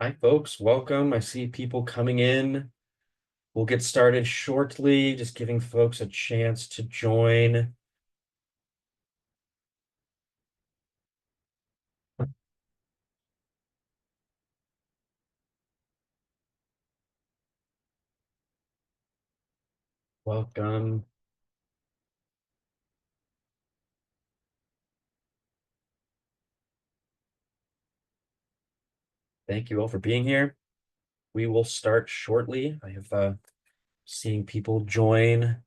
Hi, folks. Welcome. I see people coming in. We'll get started shortly, just giving folks a chance to join. Welcome. Thank you all for being here. We will start shortly. I have seeing people join.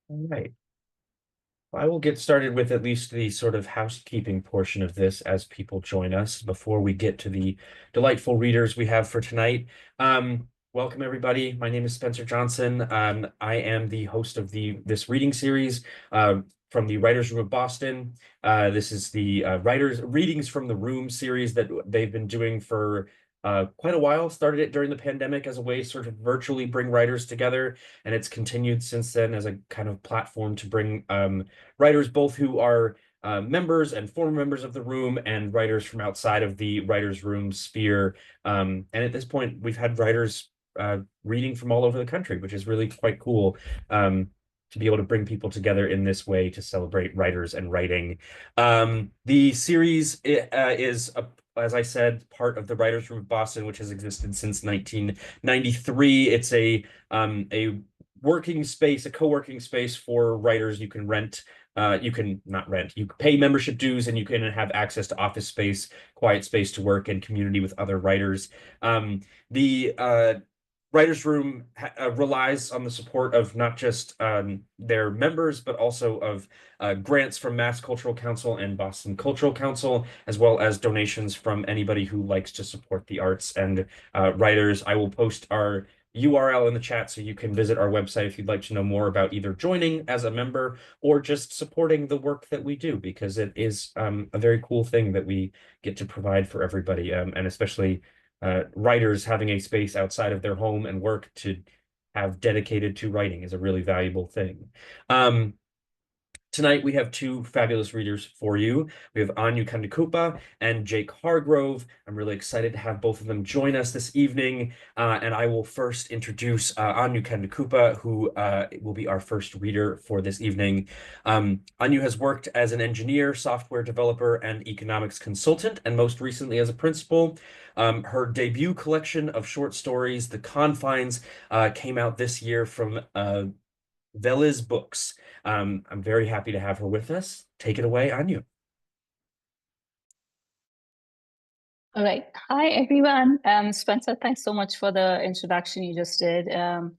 All right. I will get started with at least the sort of housekeeping portion of this as people join us before we get to the delightful readers we have for tonight. Welcome, everybody. My name is Spencer Johnson. I am the host of this reading series from the Writers Room of Boston. This is the Writers Readings from the Room series that they've been doing for quite a while. Started it during the pandemic as a way to sort of virtually bring writers together, and it's continued since then as a kind of platform to bring writers both who are members and former members of the room and writers from outside of the writers' room sphere. And at this point, we've had writers reading from all over the country, which is really quite cool. To be able to bring people together in this way to celebrate writers and writing. The series is, as I said, part of the Writers' Room of Boston, which has existed since 1993. It's a working space, a co-working space for writers. You can rent, you can not rent, you pay membership dues, and you can have access to office space, quiet space to work, and community with other writers. The Writers Room relies on the support of not just their members, but also of grants from Mass Cultural Council and Boston Cultural Council, as well as donations from anybody who likes to support the arts and writers. I will post our URL in the chat so you can visit our website if you'd like to know more about either joining as a member or just supporting the work that we do, because it is a very cool thing that we get to provide for everybody, and especially writers having a space outside of their home and work to have dedicated to writing is a really valuable thing. Tonight, we have two fabulous readers for you. We have Kandikuppa and Jake Hargrove. I'm really excited to have both of them join us this evening. And I will first introduce Kandikuppa, who will be our first reader for this evening. Anu has worked as an engineer, software developer, and economics consultant, and most recently as a principal. Her debut collection of short stories, The Confines, came out this year from Veliz Books. I'm very happy to have her with us. Take it away, Anu. All right. Hi, everyone. Spencer, thanks so much for the introduction you just did. And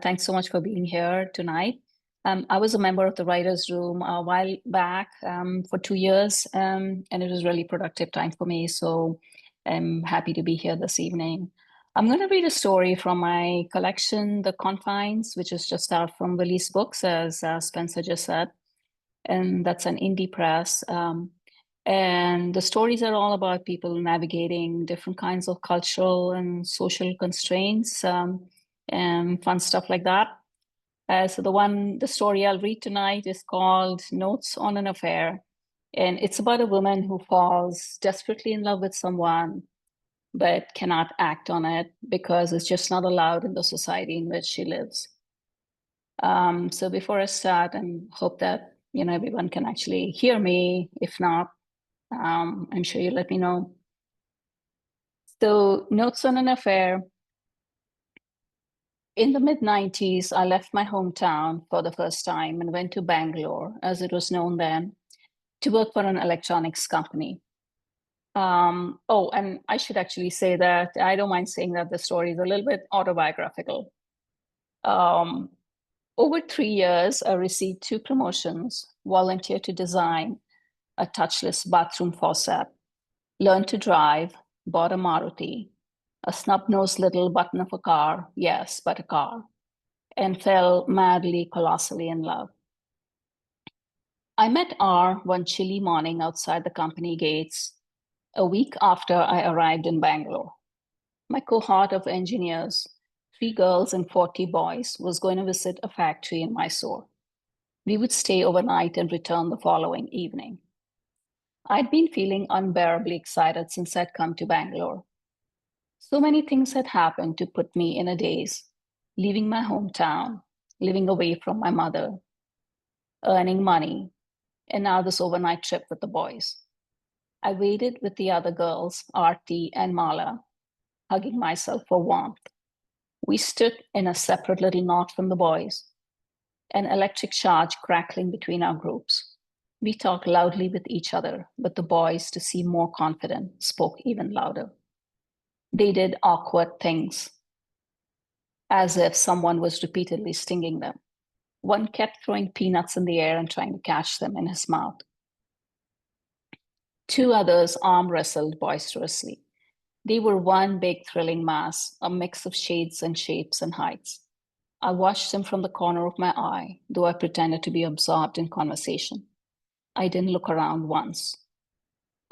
thanks so much for being here tonight. I was a member of the Writers' Room a while back for 2 years, and it was really productive time for me. So I'm happy to be here this evening. I'm going to read a story from my collection, The Confines, which is just out from Release Books, as Spencer just said. And that's an indie press. And the stories are all about people navigating different kinds of cultural and social constraints, and fun stuff like that. So the story I'll read tonight is called Notes on an Affair. And it's about a woman who falls desperately in love with someone, but cannot act on it because it's just not allowed in the society in which she lives. So before I start, I hope that everyone can actually hear me. If not, I'm sure you'll let me know. So, Notes on an Affair. In the mid-90s, I left my hometown for the first time and went to Bangalore, as it was known then, to work for an electronics company. Oh, and I should actually say that I don't mind saying that the story is a little bit autobiographical. Um, Over 3 years, I received 2 promotions, volunteered to design a touchless bathroom faucet, learned to drive, bought a Maruti, a snub-nosed little button of a car, yes, but a car, and fell madly, colossally in love. I met R one chilly morning outside the company gates, a week after I arrived in Bangalore. My cohort of engineers, 3 girls and 40 boys, was going to visit a factory in Mysore. We would stay overnight and return the following evening. I'd been feeling unbearably excited since I'd come to Bangalore. So many things had happened to put me in a daze, leaving my hometown, living away from my mother, earning money, and now this overnight trip with the boys. I waited with the other girls, Aarti and Mala, hugging myself for warmth. We stood in a separate little knot from the boys, an electric charge crackling between our groups. We talked loudly with each other, but the boys, to seem more confident, spoke even louder. They did awkward things, as if someone was repeatedly stinging them. One kept throwing peanuts in the air and trying to catch them in his mouth. 2 others arm wrestled boisterously. They were one big thrilling mass, a mix of shades and shapes and heights. I watched them from the corner of my eye, though I pretended to be absorbed in conversation. I didn't look around once.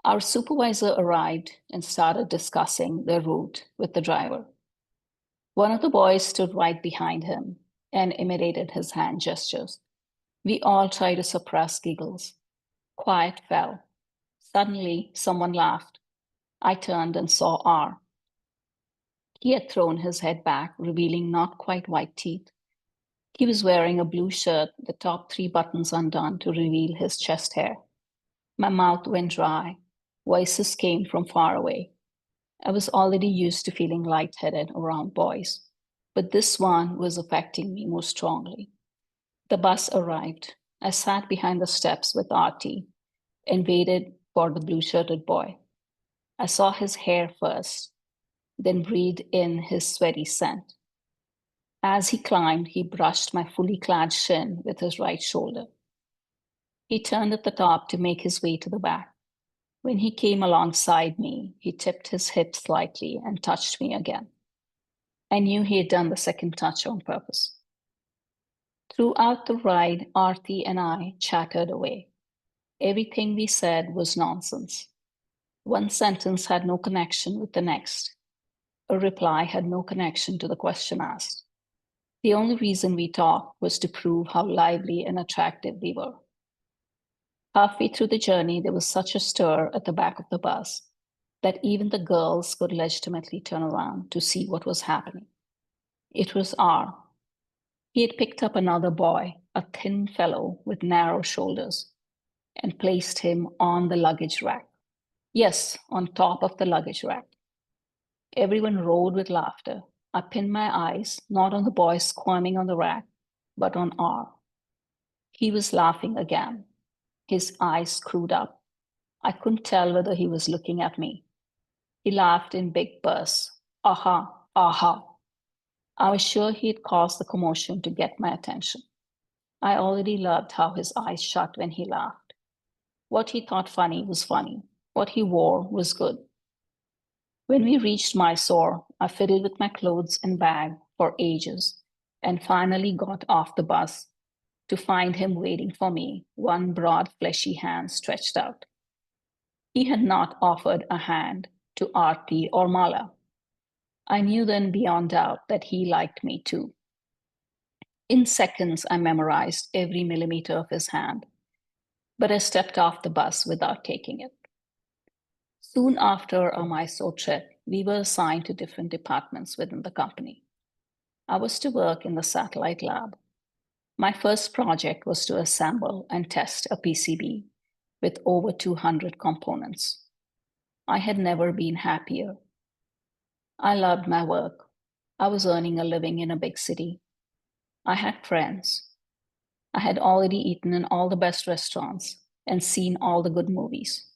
Our supervisor arrived and started discussing their route with the driver. One of the boys stood right behind him and imitated his hand gestures. We all tried to suppress giggles. Quiet fell. Suddenly, someone laughed. I turned and saw R. He had thrown his head back, revealing not quite white teeth. He was wearing a blue shirt, the top 3 buttons undone to reveal his chest hair. My mouth went dry. Voices came from far away. I was already used to feeling lightheaded around boys, but this one was affecting me more strongly. The bus arrived. I sat behind the steps with Artie and waited for the blue-shirted boy. I saw his hair first, then breathed in his sweaty scent. As he climbed, he brushed my fully clad shin with his right shoulder. He turned at the top to make his way to the back. When he came alongside me, he tipped his hip slightly and touched me again. I knew he had done the second touch on purpose. Throughout the ride, Aarti and I chattered away. Everything we said was nonsense. One sentence had no connection with the next. A reply had no connection to the question asked. The only reason we talked was to prove how lively and attractive we were. Halfway through the journey, there was such a stir at the back of the bus that even the girls could legitimately turn around to see what was happening. It was R. He had picked up another boy, a thin fellow with narrow shoulders, and placed him on the luggage rack. Yes, on top of the luggage rack. Everyone roared with laughter. I pinned my eyes not on the boy squirming on the rack, but on R. He was laughing again, his eyes screwed up. I couldn't tell whether he was looking at me. He laughed in big bursts. Aha, aha. I was sure he had caused the commotion to get my attention. I already loved how his eyes shut when he laughed. What he thought funny was funny. What he wore was good. When we reached Mysore, I fiddled with my clothes and bag for ages and finally got off the bus to find him waiting for me, one broad, fleshy hand stretched out. He had not offered a hand to Aarti or Mala. I knew then beyond doubt that he liked me too. In seconds, I memorized every millimeter of his hand, but I stepped off the bus without taking it. Soon after our Mysore trip, we were assigned to different departments within the company. I was to work in the satellite lab. My first project was to assemble and test a PCB with over 200 components. I had never been happier. I loved my work. I was earning a living in a big city. I had friends. I had already eaten in all the best restaurants and seen all the good movies.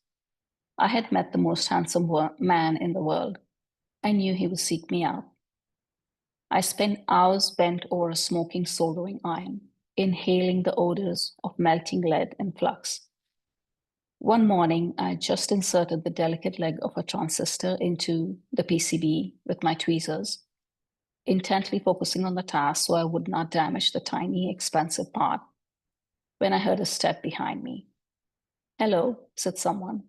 I had met the most handsome man in the world. I knew he would seek me out. I spent hours bent over a smoking soldering iron, inhaling the odors of melting lead and flux. One morning, I just inserted the delicate leg of a transistor into the PCB with my tweezers, intently focusing on the task so I would not damage the tiny, expensive part, when I heard a step behind me. "Hello," said someone.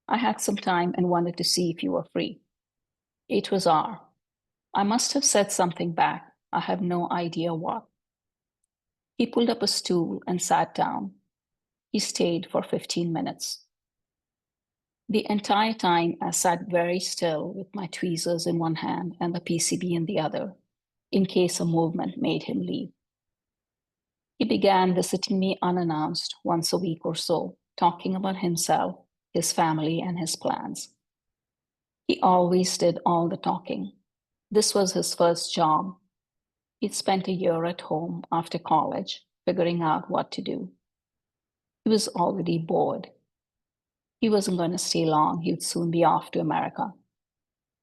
"I had some time and wanted to see if you were free." It was R. I must have said something back. I have no idea what. He pulled up a stool and sat down. He stayed for 15 minutes. The entire time, I sat very still with my tweezers in one hand and the PCB in the other, in case a movement made him leave. He began visiting me unannounced once a week or so, talking about himself, his family, and his plans. He always did all the talking. This was his first job. He'd spent a year at home after college, figuring out what to do. He was already bored. He wasn't going to stay long. He would soon be off to America.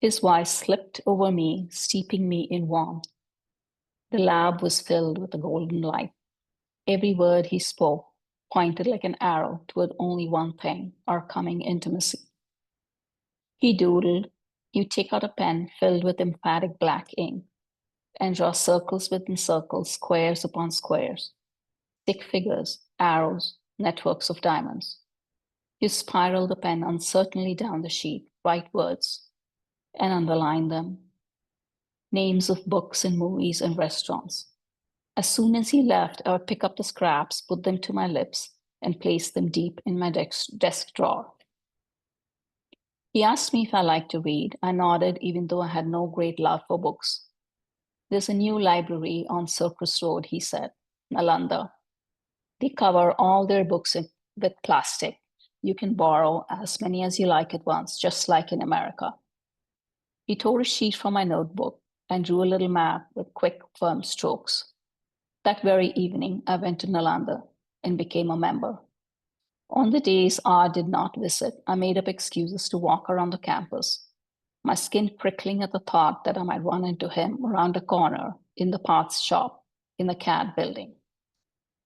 His voice slipped over me, steeping me in warmth. The lab was filled with a golden light. Every word he spoke pointed like an arrow toward only one thing, our coming intimacy. He doodled. He would take out a pen filled with emphatic black ink and draw circles within circles, squares upon squares, stick figures, arrows, networks of diamonds. You spiral the pen uncertainly down the sheet, write words, and underline them. Names of books and movies and restaurants. As soon as he left, I would pick up the scraps, put them to my lips, and place them deep in my desk drawer. He asked me if I liked to read. I nodded, even though I had no great love for books. "There's a new library on Circus Road," he said, "Nalanda. They cover all their books with plastic. You can borrow as many as you like at once, just like in America." He tore a sheet from my notebook and drew a little map with quick, firm strokes. That very evening, I went to Nalanda and became a member. On the days R did not visit, I made up excuses to walk around the campus, my skin prickling at the thought that I might run into him around a corner in the parts shop in the CAD building.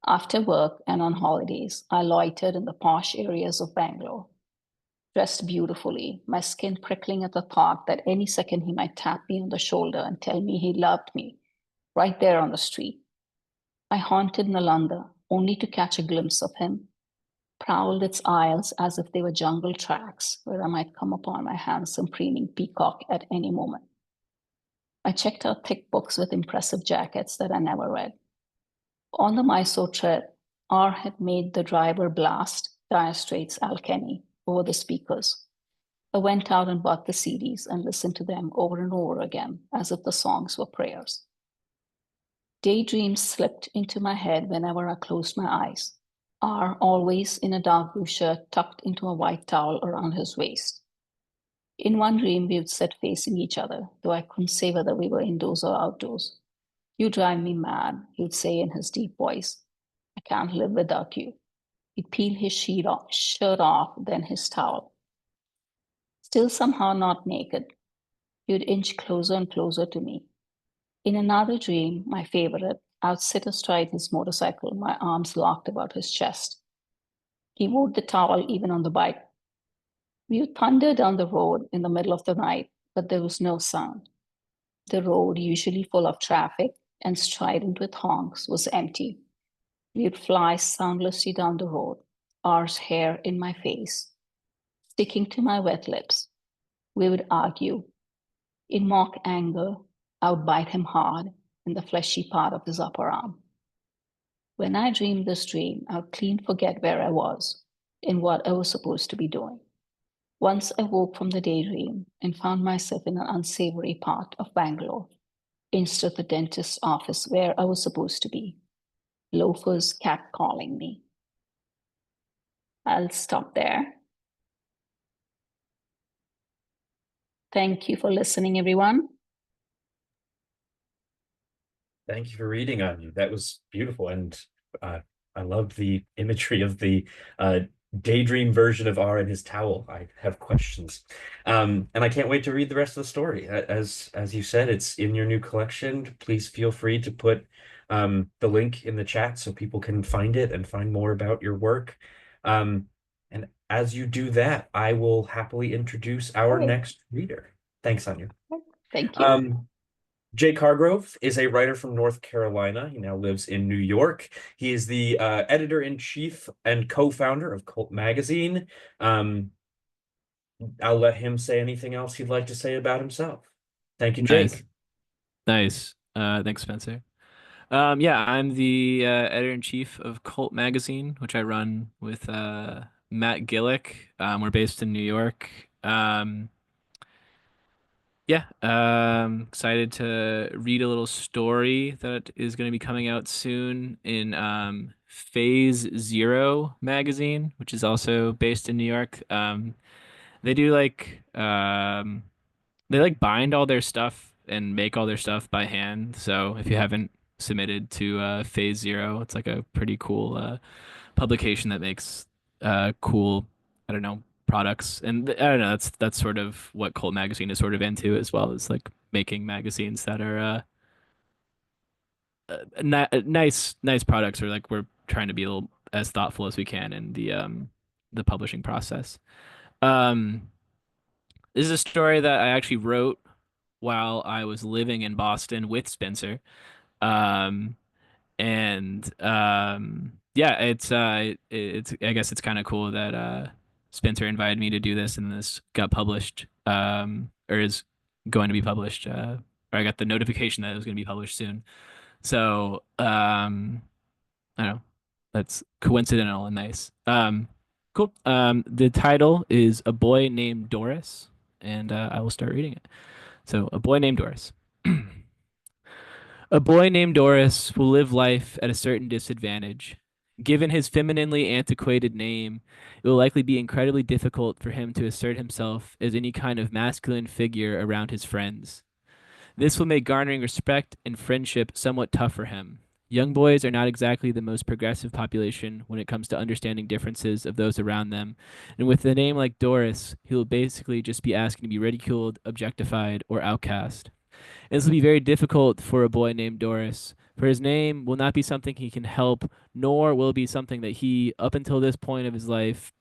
After work and on holidays, I loitered in the posh areas of Bangalore, dressed beautifully, my skin prickling at the thought that any second he might tap me on the shoulder and tell me he loved me, right there on the street. I haunted Nalanda only to catch a glimpse of him, prowled its aisles as if they were jungle tracks where I might come upon my handsome preening peacock at any moment. I checked out thick books with impressive jackets that I never read. On the Mysore trip, R had made the driver blast Dire Straits' Alchemy over the speakers. I went out and bought the CDs and listened to them over and over again as if the songs were prayers. Daydreams slipped into my head whenever I closed my eyes. R, always in a dark blue shirt tucked into a white towel around his waist. In one dream, we would sit facing each other, though I couldn't say whether we were indoors or outdoors. "You drive me mad," he would say in his deep voice. "I can't live without you." He'd peel his shirt off, then his towel. Still somehow not naked, he would inch closer and closer to me. In another dream, my favorite, I would sit astride his motorcycle, my arms locked about his chest. He wore the towel even on the bike. We would thunder down the road in the middle of the night, but there was no sound. The road, usually full of traffic and strident with honks, was empty. We would fly soundlessly down the road, R's hair in my face, sticking to my wet lips. We would argue. In mock anger, I would bite him hard in the fleshy part of his upper arm. When I dreamed this dream, I would clean forget where I was and what I was supposed to be doing. Once I woke from the daydream and found myself in an unsavory part of Bangalore, instead of the dentist's office where I was supposed to be. Loafers catcalling me. I'll stop there. Thank you for listening, everyone. Thank you for reading on you. That was beautiful. And I loved the imagery of the daydream version of R and his towel. I have questions. And I can't wait to read the rest of the story. As you said, it's in your new collection. Please feel free to put the link in the chat so people can find it and find more about your work. And as you do that, I will happily introduce our Great. next reader. Thanks, Anya. Thank you. Um, Jake Hargrove is a writer from North Carolina. He now lives in New York. He is the editor-in-chief and co-founder of Cult Magazine. Um, I'll let him say anything else he'd like to say about himself. Thank you, Nice. Jake. Nice. Thanks, Spencer. Yeah, I'm the editor-in-chief of Cult Magazine, which I run with Matt Gillick. We're based in New York. Yeah, excited to read a little story that is going to be coming out soon in Phase Zero magazine, which is also based in New York. They do they like bind all their stuff and make all their stuff by hand. So if you haven't submitted to Phase Zero, it's like a pretty cool publication that makes cool, I don't know, products. And I don't know, that's sort of what Cult Magazine is sort of into as well, as like making magazines that are nice products, or like we're trying to be a little as thoughtful as we can in the publishing process. Um, this is a story that I actually wrote while I was living in Boston with Spencer. Um, and yeah, it's I guess it's kind of cool that Spencer invited me to do this, and this got published or is going to be published or I got the notification that it was going to be published soon. So I don't know, that's coincidental and nice. Cool. The title is A Boy Named Doris, and I will start reading it. So, A Boy Named Doris. A boy named Doris will live life at a certain disadvantage. Given his femininely antiquated name, it will likely be incredibly difficult for him to assert himself as any kind of masculine figure around his friends. This will make garnering respect and friendship somewhat tough for him. Young boys are not exactly the most progressive population when it comes to understanding differences of those around them, and with a name like Doris, he will basically just be asking to be ridiculed, objectified, or outcast. This will be very difficult for a boy named Doris, for his name will not be something he can help, nor will it be something that he, up until this point of his life,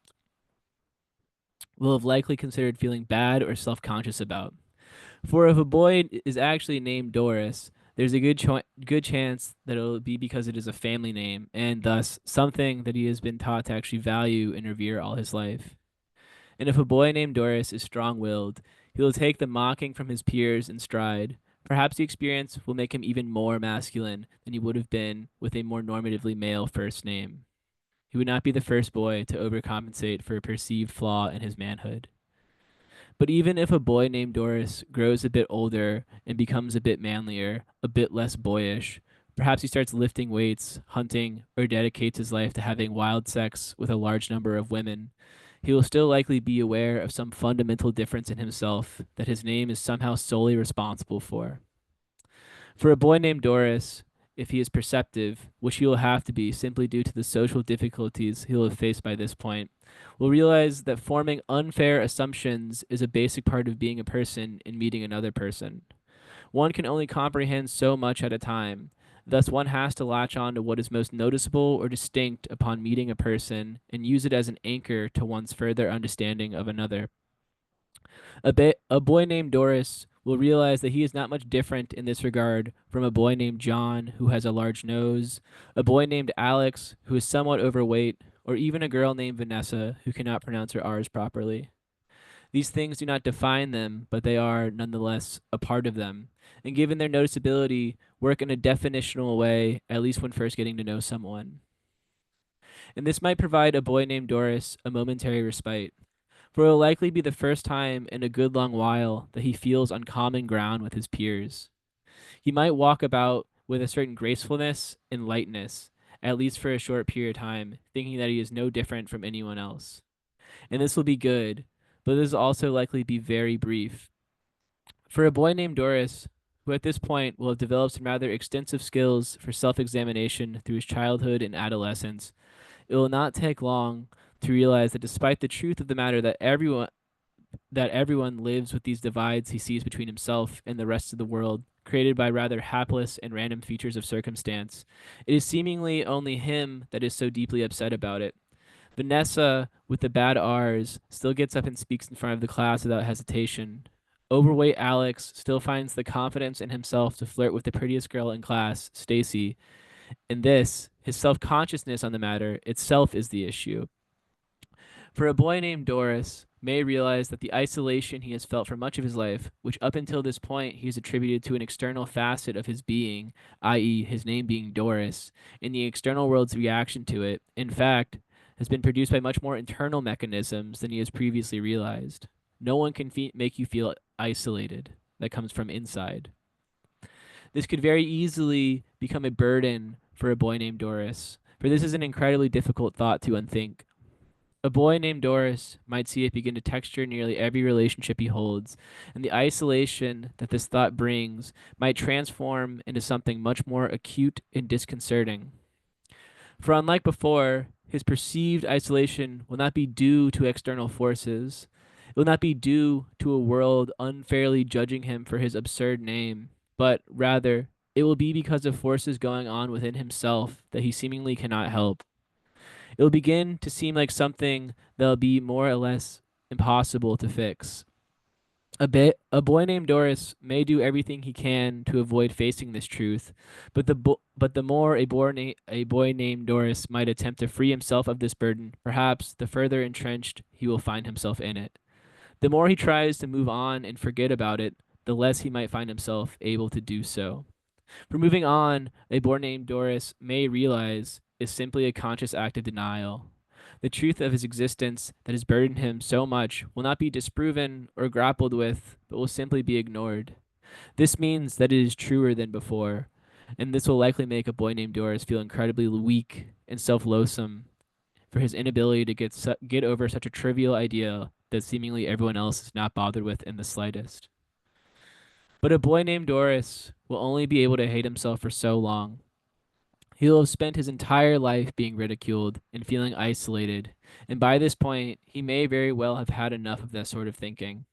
will have likely considered feeling bad or self-conscious about. For if a boy is actually named Doris, there's a good chance that it'll be because it is a family name, and thus something that he has been taught to actually value and revere all his life. And if a boy named Doris is strong-willed, he will take the mocking from his peers in stride. Perhaps the experience will make him even more masculine than he would have been with a more normatively male first name. He would not be the first boy to overcompensate for a perceived flaw in his manhood. But even if a boy named Doris grows a bit older and becomes a bit manlier, a bit less boyish, perhaps he starts lifting weights, hunting, or dedicates his life to having wild sex with a large number of women, he will still likely be aware of some fundamental difference in himself that his name is somehow solely responsible for. For a boy named Doris, if he is perceptive, which he will have to be simply due to the social difficulties he will have faced by this point, will realize that forming unfair assumptions is a basic part of being a person in meeting another person. One can only comprehend so much at a time. Thus, one has to latch on to what is most noticeable or distinct upon meeting a person and use it as an anchor to one's further understanding of another. A boy named Doris will realize that he is not much different in this regard from a boy named John who has a large nose, a boy named Alex who is somewhat overweight, or even a girl named Vanessa who cannot pronounce her R's properly. These things do not define them, but they are, nonetheless, a part of them, and given their noticeability, work in a definitional way, at least when first getting to know someone. And this might provide a boy named Doris a momentary respite, for it will likely be the first time in a good long while that he feels on common ground with his peers. He might walk about with a certain gracefulness and lightness, at least for a short period of time, thinking that he is no different from anyone else. And this will be good, but this will also likely be very brief. For a boy named Doris, who at this point will have developed some rather extensive skills for self examination through his childhood and adolescence, it will not take long to realize that despite the truth of the matter that everyone lives with these divides he sees between himself and the rest of the world, created by rather hapless and random features of circumstance, it is seemingly only him that is so deeply upset about it. Vanessa, with the bad R's, still gets up and speaks in front of the class without hesitation. Overweight Alex still finds the confidence in himself to flirt with the prettiest girl in class, Stacy. In this, his self-consciousness on the matter itself is the issue. For a boy named Doris, May realized that the isolation he has felt for much of his life, which up until this point he has attributed to an external facet of his being, i.e., his name being Doris, and the external world's reaction to it, in fact, has been produced by much more internal mechanisms than he has previously realized. No one can make you feel isolated. That comes from inside. This could very easily become a burden for a boy named Doris, for this is an incredibly difficult thought to unthink. A boy named Doris might see it begin to texture nearly every relationship he holds, and the isolation that this thought brings might transform into something much more acute and disconcerting. For unlike before, his perceived isolation will not be due to external forces. It will not be due to a world unfairly judging him for his absurd name, but rather, it will be because of forces going on within himself that he seemingly cannot help. It will begin to seem like something that'll be more or less impossible to fix. A boy named Doris may do everything he can to avoid facing this truth, but the more a boy named Doris might attempt to free himself of this burden, perhaps the further entrenched he will find himself in it. The more he tries to move on and forget about it, the less he might find himself able to do so. For moving on, a boy named Doris may realize is simply a conscious act of denial. The truth of his existence that has burdened him so much will not be disproven or grappled with, but will simply be ignored. This means that it is truer than before, and this will likely make a boy named Doris feel incredibly weak and self-loathsome for his inability to get over such a trivial idea that seemingly everyone else is not bothered with in the slightest. But a boy named Doris will only be able to hate himself for so long. He will have spent his entire life being ridiculed and feeling isolated, and by this point, he may very well have had enough of that sort of thinking.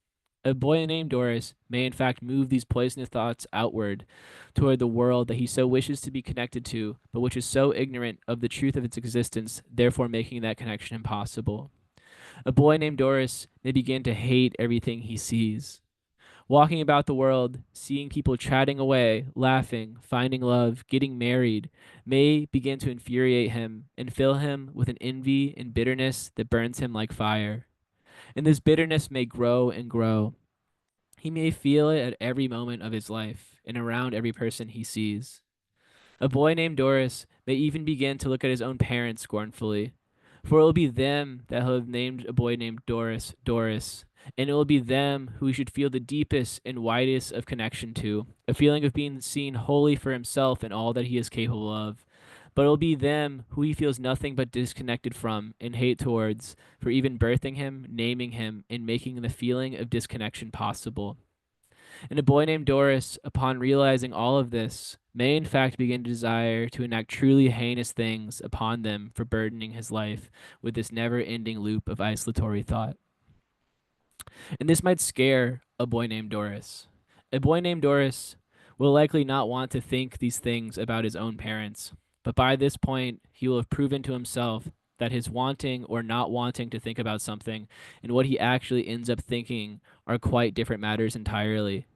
A boy named Doris may in fact move these poisonous thoughts outward toward the world that he so wishes to be connected to, but which is so ignorant of the truth of its existence, therefore making that connection impossible. A boy named Doris may begin to hate everything he sees. Walking about the world, seeing people chatting away, laughing, finding love, getting married, may begin to infuriate him and fill him with an envy and bitterness that burns him like fire. And this bitterness may grow and grow. He may feel it at every moment of his life and around every person he sees. A boy named Doris may even begin to look at his own parents scornfully, for it will be them that have named a boy named Doris, Doris, and it will be them who he should feel the deepest and widest of connection to, a feeling of being seen wholly for himself and all that he is capable of. But it will be them who he feels nothing but disconnected from and hate towards for even birthing him, naming him, and making the feeling of disconnection possible. And a boy named Doris, upon realizing all of this, may in fact begin to desire to enact truly heinous things upon them for burdening his life with this never-ending loop of isolatory thought. And this might scare a boy named Doris. A boy named Doris will likely not want to think these things about his own parents, but by this point, he will have proven to himself that his wanting or not wanting to think about something and what he actually ends up thinking are quite different matters entirely.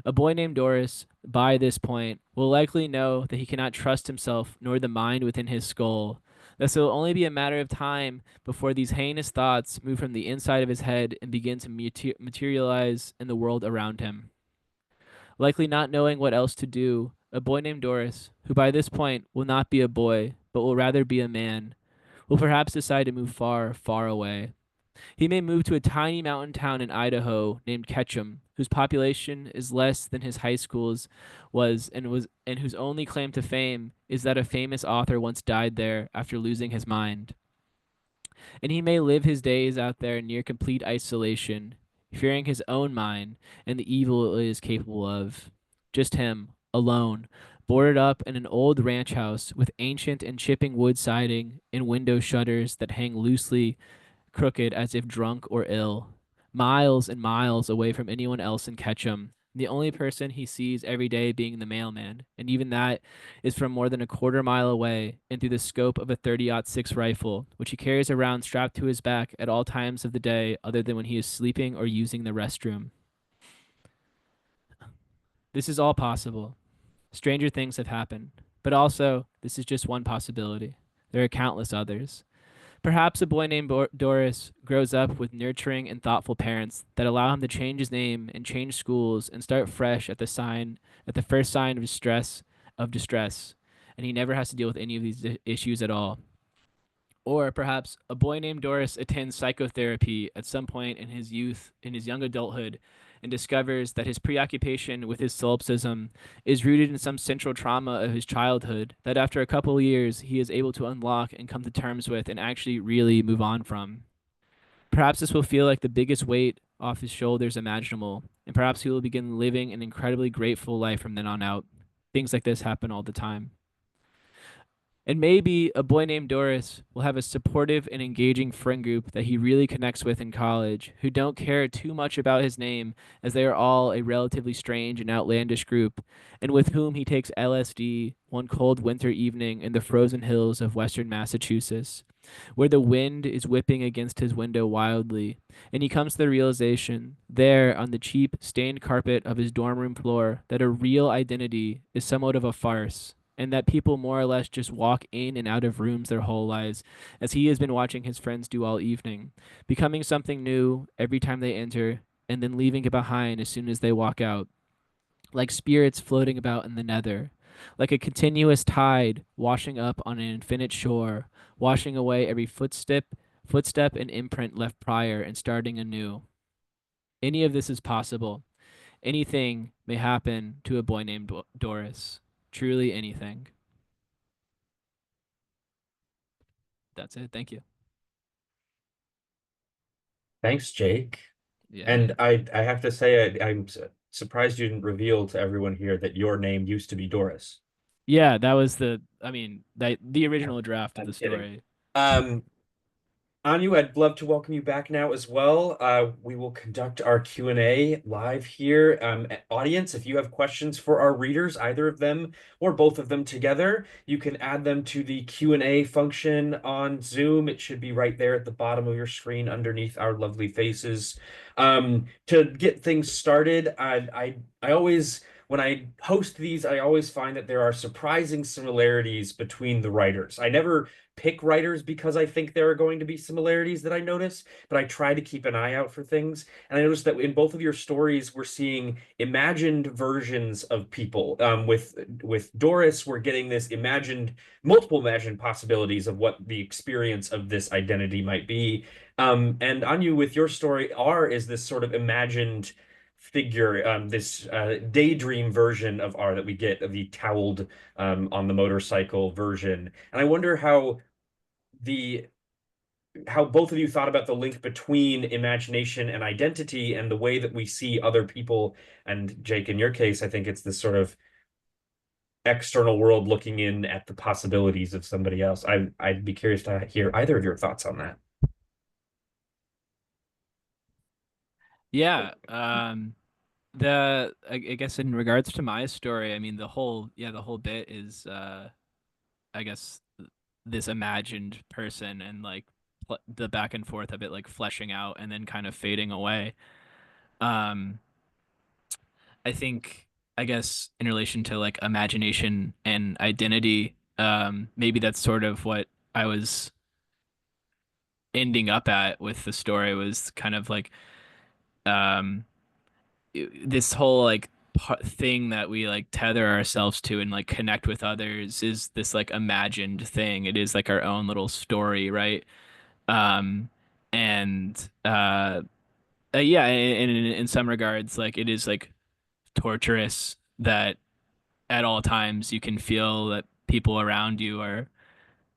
A boy named Doris, by this point, will likely know that he cannot trust himself nor the mind within his skull. Thus, it will only be a matter of time before these heinous thoughts move from the inside of his head and begin to materialize in the world around him. Likely not knowing what else to do, a boy named Doris, who by this point will not be a boy, but will rather be a man, will perhaps decide to move far, far away. He may move to a tiny mountain town in Idaho named Ketchum, whose population is less than his high school's was and whose only claim to fame is that a famous author once died there after losing his mind. And he may live his days out there near complete isolation, fearing his own mind and the evil it is capable of. Just him, alone, boarded up in an old ranch house with ancient and chipping wood siding and window shutters that hang loosely crooked as if drunk or ill, miles and miles away from anyone else in Ketchum. The only person he sees every day being the mailman, and even that is from more than a quarter mile away and through the scope of a 30-06 rifle, which he carries around strapped to his back at all times of the day other than when he is sleeping or using the restroom. This is all possible. Stranger things have happened, but also, this is just one possibility. There are countless others. Perhaps a boy named Doris grows up with nurturing and thoughtful parents that allow him to change his name and change schools and start fresh at the first sign of distress, and he never has to deal with any of these issues at all. Or perhaps a boy named Doris attends psychotherapy at some point in his in his young adulthood, and discovers that his preoccupation with his solipsism is rooted in some central trauma of his childhood that after a couple of years he is able to unlock and come to terms with and actually really move on from. Perhaps this will feel like the biggest weight off his shoulders imaginable, and perhaps he will begin living an incredibly grateful life from then on out. Things like this happen all the time. And maybe a boy named Doris will have a supportive and engaging friend group that he really connects with in college, who don't care too much about his name, as they are all a relatively strange and outlandish group, and with whom he takes LSD one cold winter evening in the frozen hills of western Massachusetts, where the wind is whipping against his window wildly, and he comes to the realization, there on the cheap, stained carpet of his dorm room floor, that a real identity is somewhat of a farce, and that people more or less just walk in and out of rooms their whole lives, as he has been watching his friends do all evening, becoming something new every time they enter, and then leaving it behind as soon as they walk out, like spirits floating about in the nether, like a continuous tide washing up on an infinite shore, washing away every footstep and imprint left prior and starting anew. Any of this is possible. Anything may happen to a boy named Doris. Truly anything. That's it. Thank you. Thanks, Jake. Yeah. And I have to say, I'm surprised you didn't reveal to everyone here that your name used to be Doris. Yeah, that was the original draft of I'm the kidding. story. Um, Anu, I'd love to welcome you back now as well. We will conduct our Q&A live here. Audience, if you have questions for our readers, either of them or both of them together, you can add them to the Q&A function on Zoom. It should be right there at the bottom of your screen underneath our lovely faces. To get things started, I always, when I host these, I always find that there are surprising similarities between the writers. I never pick writers because I think there are going to be similarities that I notice, but I try to keep an eye out for things. And I noticed that in both of your stories, we're seeing imagined versions of people. With Doris, we're getting this multiple imagined possibilities of what the experience of this identity might be. And Anu, with your story, R is this sort of imagined figure, this daydream version of R that we get of the toweled on the motorcycle version. And I wonder the how both of you thought about the link between imagination and identity and the way that we see other people. And Jake, in your case, I think it's this sort of external world looking in at the possibilities of somebody else. I'd be curious to hear either of your thoughts on that. Yeah. I guess in regards to my story, I mean the whole bit is I guess this imagined person and like the back and forth of it like fleshing out and then kind of fading away. Um I think I guess in relation to like imagination and identity, maybe that's sort of what I was ending up at with the story was kind of like um this whole like thing that we like tether ourselves to and like connect with others is this like imagined thing. It is like our own little story, right? Um, and yeah, and in some regards, like it is like torturous that at all times you can feel that people around you are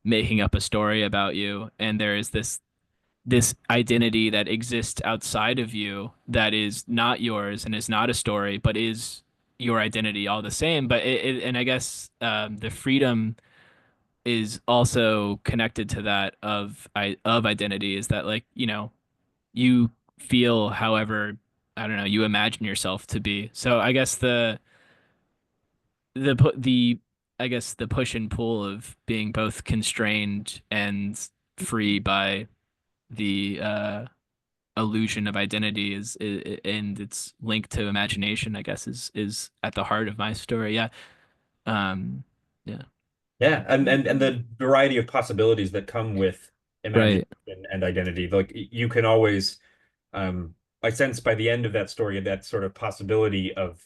making up a story about you, and there is this identity that exists outside of you that is not yours and is not a story, but is your identity all the same, but and I guess the freedom is also connected to that of identity is that like, you feel however, I don't know, you imagine yourself to be. So I guess the I guess the push and pull of being both constrained and free by the illusion of identity and its link to imagination, I guess is at the heart of my story. Yeah. Um yeah. Yeah, and the variety of possibilities that come with imagination Right. and identity. Like you can always, I sense by the end of that story, that sort of possibility of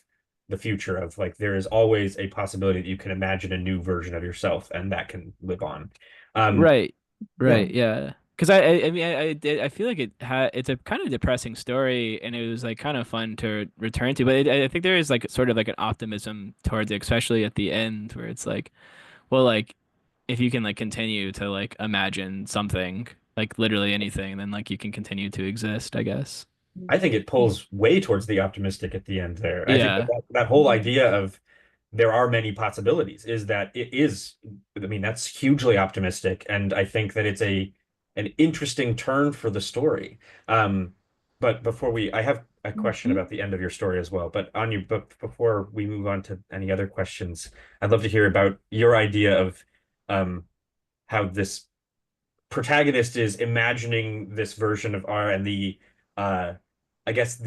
the future of like there is always a possibility that you can imagine a new version of yourself and that can live on. Um, Right. yeah, Right. Yeah. Because I mean I feel like it's a kind of depressing story and it was like kind of fun to return to, but I think there is like sort of like an optimism towards it, especially at the end where it's like, well, like if you can like continue to like imagine something, like literally anything, then like you can continue to exist, I guess. I think it pulls way towards the optimistic at the end there. I think Yeah. that whole idea of there are many possibilities is that it is, I mean, that's hugely optimistic. And I think that it's an interesting turn for the story. Um, but before I have a question Mhm. about the end of your story as well. But before we move on to any other questions, I'd love to hear about your idea of um, how this protagonist is imagining this version of R and uh I guess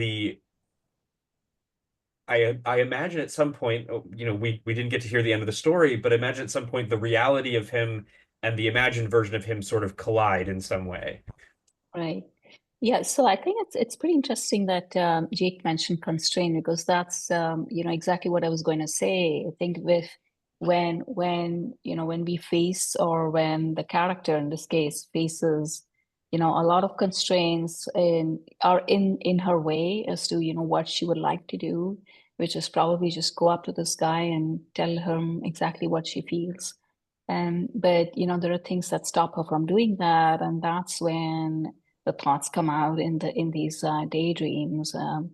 I imagine at some point, we didn't get to hear the end of the story, but imagine at some point the reality of him and the imagined version of him sort of collide in some way. Right. Yeah, so I think it's pretty interesting that Jake mentioned constraint because that's exactly what I was going to say. I think with when we face or when the character in this case faces a lot of constraints in her way as to what she would like to do, which is probably just go up to this guy and tell him exactly what she feels. But there are things that stop her from doing that, and that's when the thoughts come out in these daydreams. And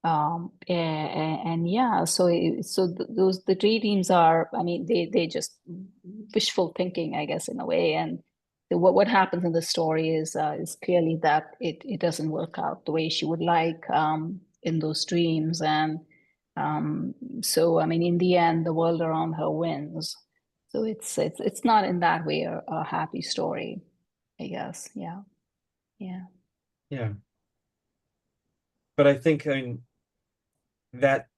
yeah, those the daydreams are, I mean, they just wishful thinking, I guess, in a way. And what happens in the story is clearly that it doesn't work out the way she would like in those dreams. And so, I mean, in the end, the world around her wins. So it's not in that way a happy story, I guess. Yeah, yeah. Yeah. But I think, that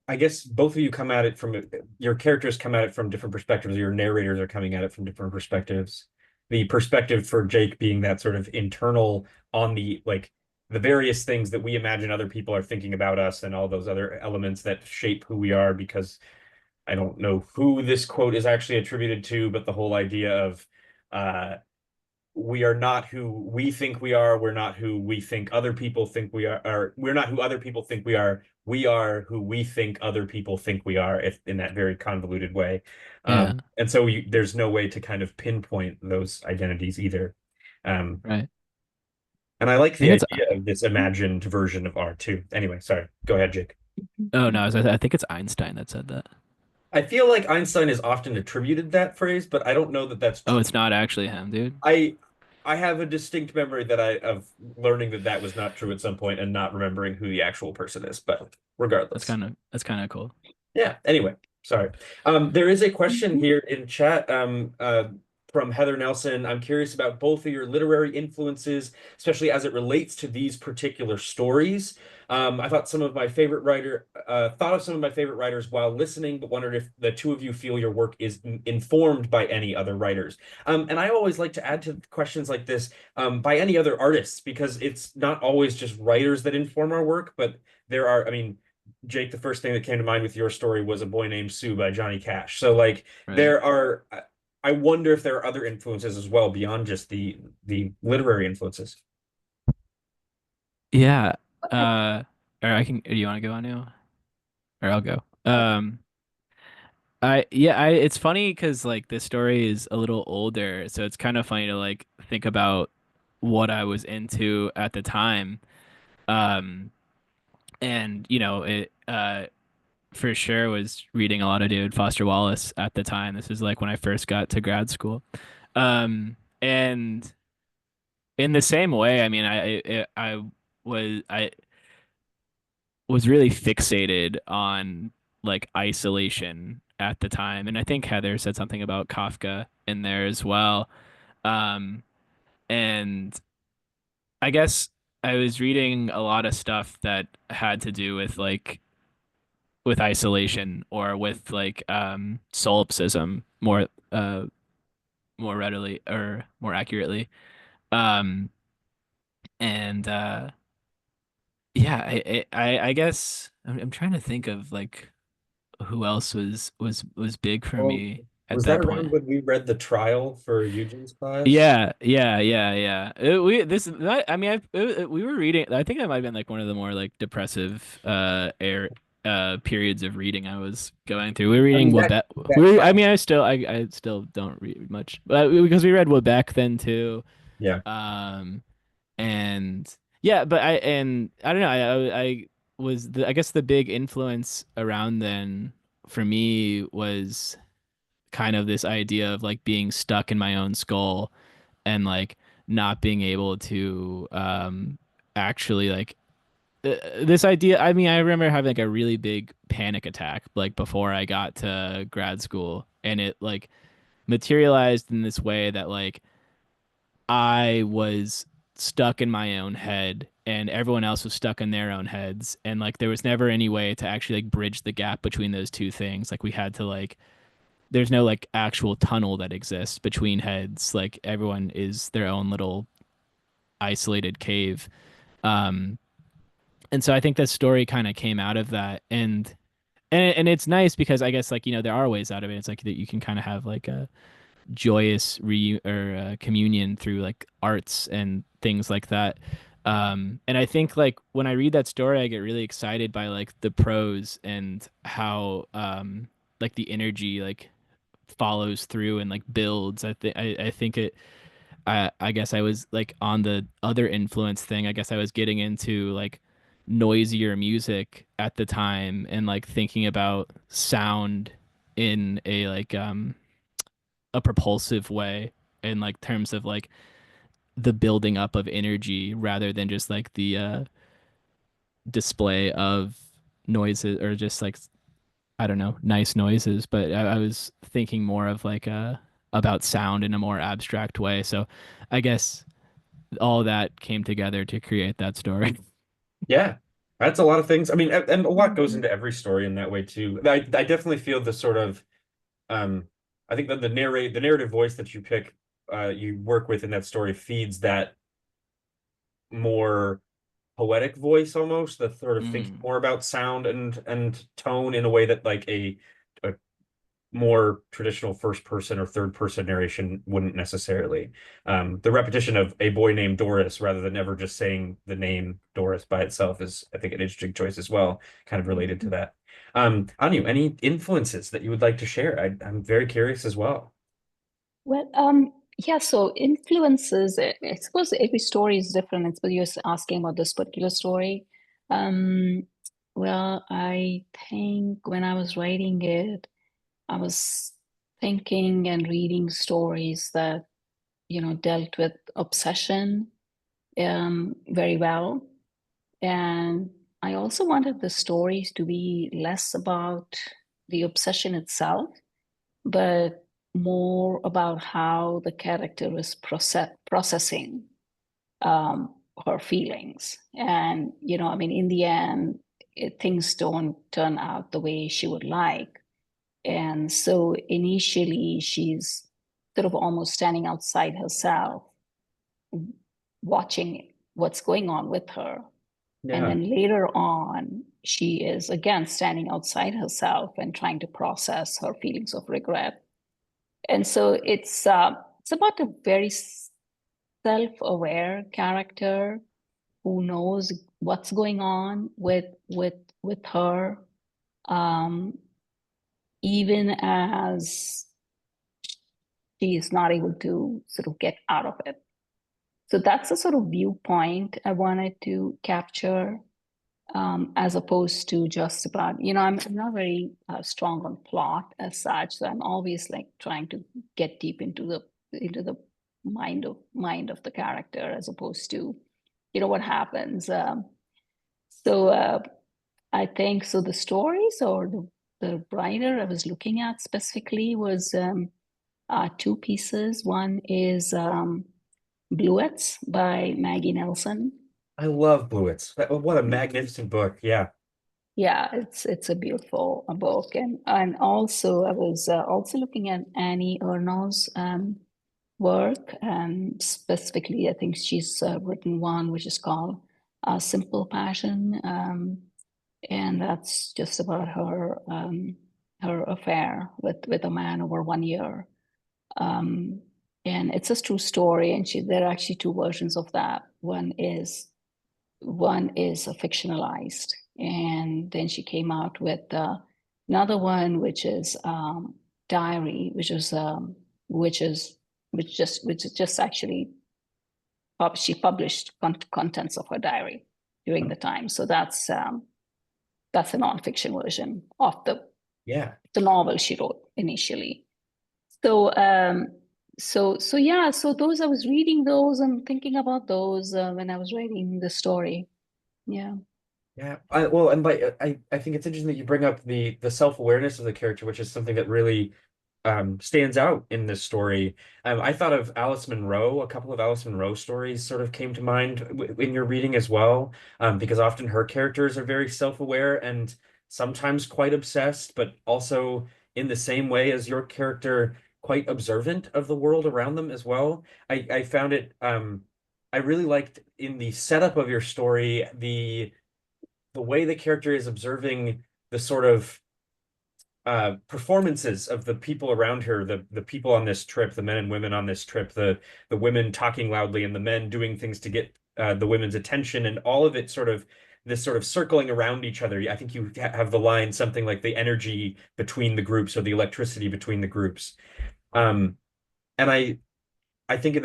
I guess both of you come at it from your characters come at it from different perspectives. Your narrators are coming at it from different perspectives. The perspective for Jake being that sort of internal on the like the various things that we imagine other people are thinking about us and all those other elements that shape who we are because I don't know who this quote is actually attributed to, but the whole idea of uh we are not who we think we are. We're not who we think other people think we are, or we're not who other people think we are. We are who we think other people think we are, if in that very convoluted way. Yeah. And so there's no way to kind of pinpoint those identities either. Um, Right. and I like I think the it's idea of this imagined version of R too. Anyway, sorry. Go ahead, Jake. oh no, I think it's Einstein that said that. I feel like Einstein is often attributed that phrase, but I don't know that that's Oh, true. it's not actually him, dude. I I have a distinct memory of learning that that was not true at some point and not remembering who the actual person is, but regardless. That's kind of cool. Yeah, anyway, sorry. There is a question Mhm. here in chat from Heather Nelson. I'm curious about both of your literary influences, especially as it relates to these particular stories. I thought thought of some of my favorite writers while listening, but wondered if the two of you feel your work is informed by any other writers. And I always like to add to questions like this by any other artists, because it's not always just writers that inform our work, but I mean, Jake, the first thing that came to mind with your story was A Boy Named Sue by Johnny Cash. So like Right. there are I wonder if there are other influences as well beyond just the literary influences. Yeah. Uh, or I can. Do you want to go on now? Or I'll go. It's funny because like this story is a little older, so it's kind of funny to like think about what I was into at the time. Um, and for sure was reading a lot of David Foster Wallace at the time. This is like when I first got to grad school. And in the same way, I mean, I was really fixated on like isolation at the time. And I think Heather said something about Kafka in there as well. Um, and I guess I was reading a lot of stuff that had to do with like with isolation or with like solipsism more readily or more accurately. Um, and yeah, I guess I'm trying to think of like who else was big for Well, me at was that that point. around when we read the trial for Eugene's class? Yeah. We this I mean we were reading. I think that might have been like one of the more like depressive periods of reading I was going through. We were I reading mean Webek. that I trial. mean I still don't read much, but because we read Webek then too. Yeah. Um and yeah, but I don't know. I was I guess the big influence around then for me was kind of this idea of like being stuck in my own skull and like not being able to actually like this idea. I mean, I remember having like a really big panic attack like before I got to grad school, and it like materialized in this way that like I was stuck in my own head and everyone else was stuck in their own heads, and like there was never any way to actually like bridge the gap between those two things. Like we had to like there's no like actual tunnel that exists between heads. Like everyone is their own little isolated cave. Um, and so I think this story kind of came out of that, and it's nice because I guess like there are ways out of it. It's like that you can kind of have like a joyous communion through like arts and things like that. And I think like when I read that story, I get really excited by like the prose and how like the energy like follows through and like builds. I think it I guess I was like on the other influence thing. I guess I was getting into like noisier music at the time and like thinking about sound in a propulsive way in like terms of like the building up of energy rather than just like the display of noises or just like I don't know, nice noises, but I was thinking more of like about sound in a more abstract way. So I guess all that came together to create that story. Yeah. That's a lot of things. I mean, and a lot goes into every story in that way too. I definitely feel the sort of um I think that the narrative voice that you pick you work with in that story feeds that more poetic voice almost, that sort of thinking Mm. more about sound and tone in a way that like a more traditional first person or third person narration wouldn't necessarily. The repetition of a boy named Doris rather than ever just saying the name Doris by itself is, I think, an interesting choice as well, kind of related to that. Anu, any influences that you would like to share? I'm very curious as well. Well, yeah, so influences, I suppose every story is different. It's but you're asking about this particular story. Um, well, I think when I was writing it, I was thinking and reading stories that, dealt with obsession very well. And I also wanted the stories to be less about the obsession itself, but more about how the character is processing her feelings. And, I mean, in the end, things don't turn out the way she would like. And so initially, she's sort of almost standing outside herself, watching what's going on with her. And Yeah. then later on, she is again standing outside herself and trying to process her feelings of regret. And so it's about a very self-aware character who knows what's going on with her, um, even as she is not able to sort of get out of it. So that's the sort of viewpoint I wanted to capture. as opposed to just about, I'm not very strong on plot as such. So I'm always like trying to get deep into the mind of the character as opposed to, what happens. So I think so. The stories or the writer I was looking at specifically was two pieces. One is Bluets by Maggie Nelson. I love Bluets. What a magnificent book. Yeah. Yeah, it's a beautiful book, and also I was also looking at Annie Ernaux's work, and specifically I think she's written one which is called Simple Passion, and that's just about her affair with a man over 1 year. And it's a true story, and there are actually two versions of that. One is fictionalized, and then she came out with another one, which is diary, which is just actually she published contents of her diary during the time. So that's a nonfiction version of the novel she wrote initially. So so those, I was reading those and thinking about those when I was writing the story. Yeah. Yeah. Well, and I think it's interesting that you bring up the self-awareness of the character, which is something that really stands out in this story. I thought of Alice Munro. A couple of Alice Munro stories sort of came to mind in your reading as well, because often her characters are very self-aware and sometimes quite obsessed, but also in the same way as your character, quite observant of the world around them as well. I found it. I really liked in the setup of your story the way the character is observing the sort of performances of the people around her, the people on this trip, the men and women on this trip, the women talking loudly and the men doing things to get the women's attention, and all of it sort of this sort of circling around each other. I think you have the line something like the energy between the groups or the electricity between the groups. And I think of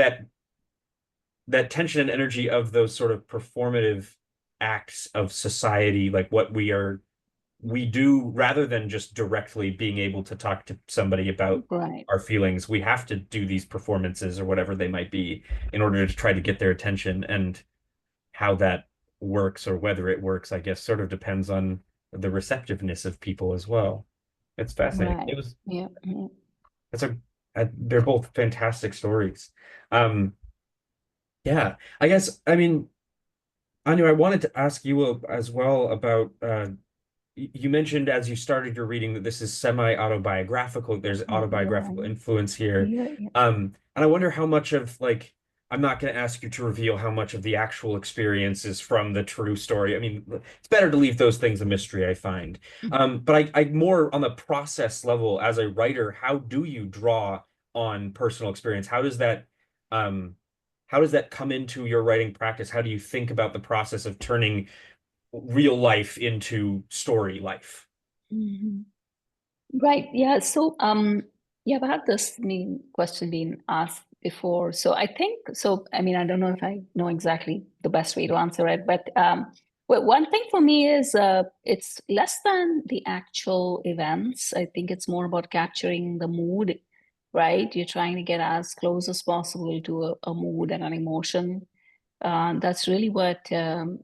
that tension and energy of those sort of performative acts of society, like what we do rather than just directly being able to talk to somebody about Right. our feelings. We have to do these performances or whatever they might be in order to try to get their attention. And how that works or whether it works, I guess, sort of depends on the receptiveness of people as well. It's fascinating. Right. It was, Yeah. Yeah. it's they're both fantastic stories. Um, yeah, I guess, I mean, Anu, I wanted to ask you as well about you mentioned as you started your reading that this is semi-autobiographical. There's autobiographical Right. influence here. Yeah. Yeah. And I wonder how much of like I'm not going to ask you to reveal how much of the actual experience is from the true story. I mean, it's better to leave those things a mystery, I find. But I more on the process level as a writer, how do you draw on personal experience? How does that come into your writing practice? How do you think about the process of turning real life into story life? Mhm. Right. Yeah. So, yeah, I've had this question being asked before. So I think, so, I mean, I don't know if I know exactly the best way to answer it, but well, one thing for me is it's less than the actual events. I think it's more about capturing the mood, right? You're trying to get as close as possible to a mood and an emotion. That's really what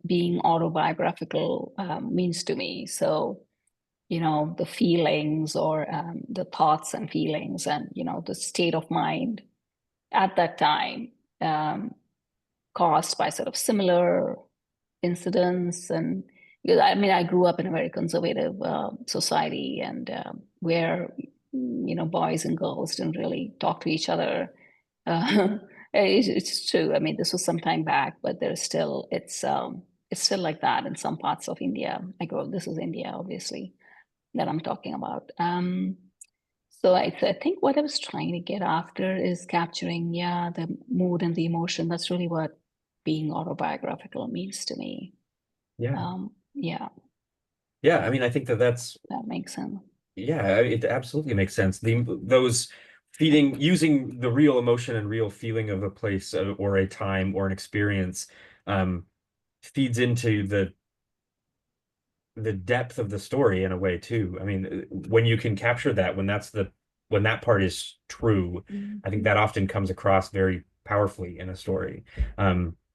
being autobiographical means to me. So, the feelings or the thoughts and feelings and, the state of mind at that time, caused by sort of similar incidents. And I mean, I grew up in a very conservative society, and where, boys and girls didn't really talk to each other. It's true. I mean, this was some time back, but it's still like that in some parts of India. This is India, obviously, that I'm talking about. So I think what I was trying to get after is capturing, yeah, the mood and the emotion. That's really what being autobiographical means to me. Yeah. Yeah, Yeah, I mean, I think that's that makes sense. yeah, it absolutely makes sense. Those using the real emotion and real feeling of a place or a time or an experience um feeds into the depth of the story in a way too. I mean, when you can capture that, when that part is true, I think that often comes across very powerfully in a story.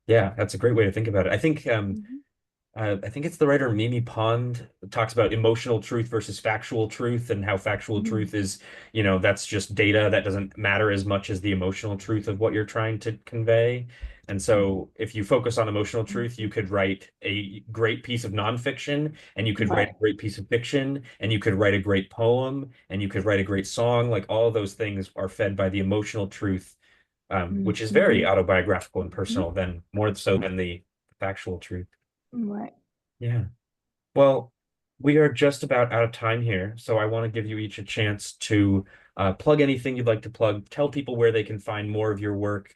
Yeah, that's a great way to think about it. I think it's the writer Mimi Pond talks about emotional truth versus factual truth, and how factual truth is, that's just data that doesn't matter as much as the emotional truth of what you're trying to convey. And so if you focus on emotional truth, you could write a great piece of nonfiction, and you could write Right. a great piece of fiction, and you could write a great poem, and you could write a great song. Like, all of those things are fed by the emotional truth, which is very autobiographical and personal, than more so than the factual truth. Right. Yeah. Well, we are just about out of time here, so I want to give you each a chance to plug anything you'd like to plug. Tell people where they can find more of your work.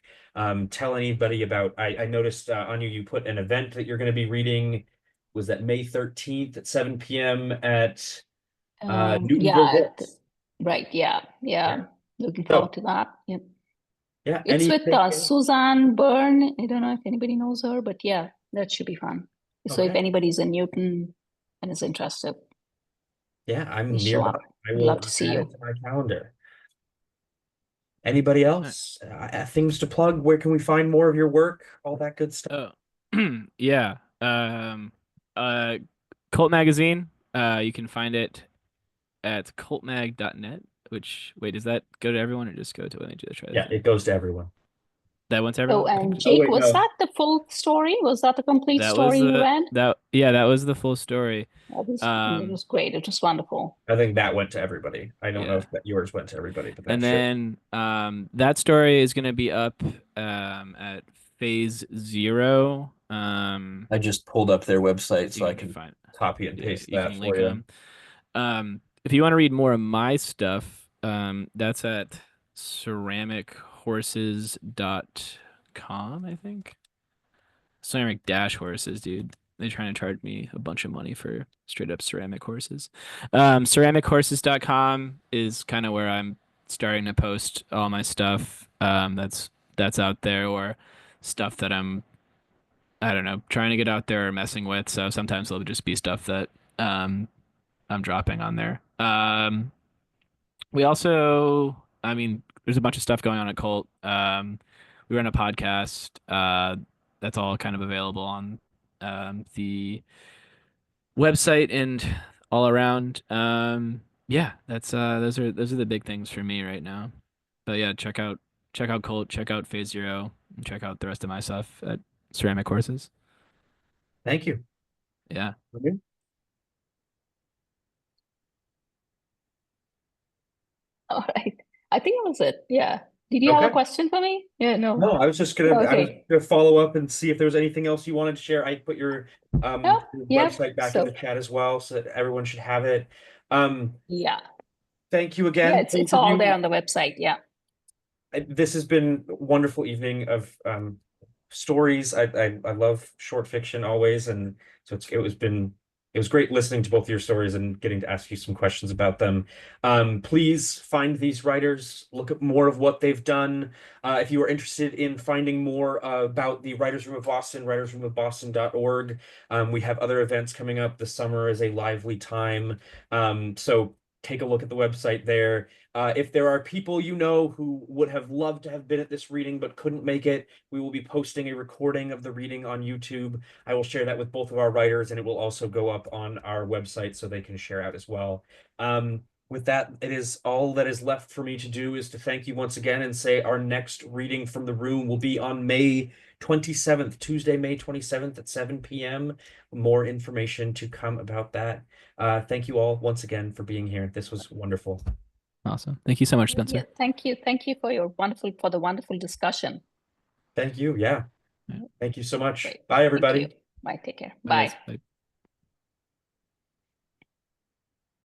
Tell anybody about. I noticed on you put an event that you're going to be reading. Was that May 13th at 7 p.m. at Newtonville Yeah, Books? right. Yeah. Yeah. Looking So forward to that. Yeah. yeah, It's with anything. Suzanne Byrne. I don't know if anybody knows her, but yeah, that should be fun. So if Okay. anybody's in Newton and is interested, Yeah, please I'm show nearby. up. I Would will love to see add you. it to my calendar. Anybody else? Things to plug? Where can we find more of your work? All that good stuff. Oh, yeah. Uh, Cult Magazine. You can find it at cultmag.net. Which, wait, does that go to everyone or just go to, let me just try this Yeah, again. it goes to everyone. That went to Oh, everyone? I think and so. Oh Jake, wait, was no. that the full story? Was that the complete That was story you read? that was the full story. It Um, was great. It was wonderful. I think that went to everybody. I don't know yeah. if yours went to everybody, but that And should. then that story is gonna be up at Phase Zero. I just pulled up their website So so you I can can find, copy and yeah, paste you that can for link you. them. If you want to read more of my stuff, that's at ceramichorses.com, I think. Ceramic dash horses, dude. They're trying to charge me a bunch of money for straight up ceramic horses. Ceramichorses.com is kind of where I'm starting to post all my stuff. That's out there, or stuff that I don't know, trying to get out there or messing with. So sometimes it'll just be stuff that um I'm dropping on there. We also, I mean, there's a bunch of stuff going on at Cult. We run a podcast. That's all kind of available on the website and all around. Yeah, that's those are the big things for me right now. But yeah, check out Cult, check out Phase Zero, and check out the rest of my stuff at Ceramic Courses. Thank you. Yeah. Okay. All right. I think that was it. Yeah. Did you have a Okay. question for me? Yeah, no. No, I was Okay. gonna follow up and see if there was anything else you wanted to share. I put Oh, your yep. website back in the So chat as well, so that everyone should have it. Um, yeah. Thank you Yeah, again, it's both of all there you. on the website. Yeah. This has been a wonderful evening of stories. I love short fiction always, and so it was great listening to both your stories and getting to ask you some questions about them. Please find these writers, look at more of what they've done. If you are interested in finding more about the Writers Room of Boston, writersroomofboston.org. We have other events coming up. The summer is a lively time, so take a look at the website there. If there are people you know who would have loved to have been at this reading but couldn't make it, we will be posting a recording of the reading on YouTube. I will share that with both of our writers, and it will also go up on our website so they can share out as well. With that, it is all that is left for me to do is to thank you once again and say our next reading from the room will be on May 27th, Tuesday, May 27th at 7 p.m. More information to come about that. Thank you all once again for being here. This was wonderful. Awesome. Thank you so much, Yeah. Spencer. Thank you. Thank you for the wonderful discussion. Thank you. Yeah. Yeah. Thank you so much. Great. Bye, Thank you. everybody. Bye. Take care. Bye, guys. Bye. Bye.